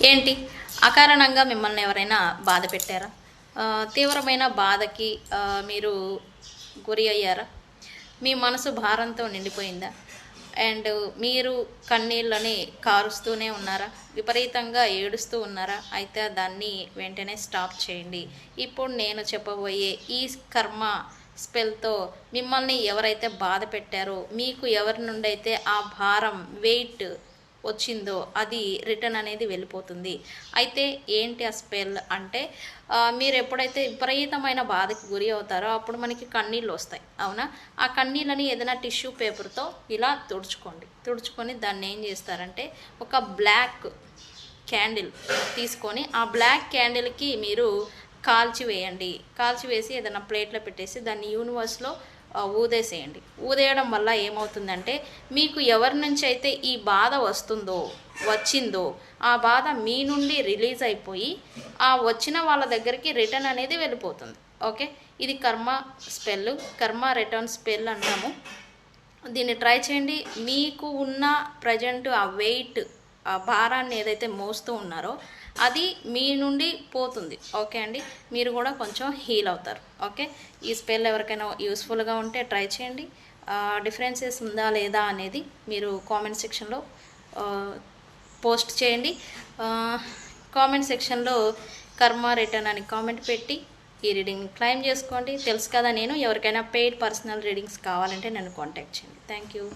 ఏంటి అకారణంగా మిమ్మల్ని ఎవరైనా బాధ పెట్టారా? తీవ్రమైన బాధకి మీరు గురి అయ్యారా? మీ మనసు భారంతో నిండిపోయిందా? అండ్ మీరు కన్నీళ్ళని కారుస్తూనే ఉన్నారా? విపరీతంగా ఏడుస్తూ ఉన్నారా? అయితే దాన్ని వెంటనే స్టాప్ చేయండి. ఇప్పుడు నేను చెప్పబోయే ఈ కర్మ స్పెల్తో మిమ్మల్ని ఎవరైతే బాధ పెట్టారో, మీకు ఎవరి నుండి అయితే ఆ భారం వెయిట్ వచ్చిందో అది రిటర్న్ అనేది వెళ్ళిపోతుంది. అయితే ఏంటి ఆ స్పెల్ అంటే, మీరు ఎప్పుడైతే విపరీతమైన బాధకి గురి అవుతారో అప్పుడు మనకి కన్నీళ్ళు వస్తాయి, అవునా? ఆ కన్నీళ్ళని ఏదైనా టిష్యూ పేపర్తో ఇలా తుడుచుకొని దాన్ని ఏం చేస్తారంటే, ఒక బ్లాక్ క్యాండిల్ తీసుకొని ఆ బ్లాక్ క్యాండిల్కి మీరు కాల్చివేసి ఏదైనా ప్లేట్లో పెట్టేసి దాన్ని యూనివర్స్లో ఊదేసేయండి. ఊదేయడం వల్ల ఏమవుతుందంటే, మీకు ఎవరి నుంచి అయితే ఈ బాధ వచ్చిందో ఆ బాధ మీ నుండి రిలీజ్ అయిపోయి ఆ వచ్చిన వాళ్ళ దగ్గరికి రిటర్న్ అనేది వెళ్ళిపోతుంది. ఓకే, ఇది కర్మ రిటర్న్ స్పెల్ అంటాము. దీన్ని ట్రై చేయండి. మీకు ఉన్న ప్రజెంట్ ఆ వెయిట్, ఆ భారాన్ని ఏదైతే మోస్తూ ఉన్నారో అది మీ నుండి పోతుంది. ఓకే అండి, మీరు కూడా కొంచెం హీల్ అవుతారు. ఓకే, ఈ స్పెల్ ఎవరికైనా యూస్ఫుల్గా ఉంటే ట్రై చేయండి. డిఫరెన్సెస్ ఉందా లేదా అనేది మీరు కామెంట్ సెక్షన్లో పోస్ట్ చేయండి. కామెంట్ సెక్షన్లో కర్మ రిటర్న్ అని కామెంట్ పెట్టి ఈ రీడింగ్ని క్లైమ్ చేసుకోండి. తెలుసు కదా, నేను ఎవరికైనా పెయిడ్ పర్సనల్ రీడింగ్స్ కావాలంటే నన్ను కాంటాక్ట్ చేయండి. Thank you.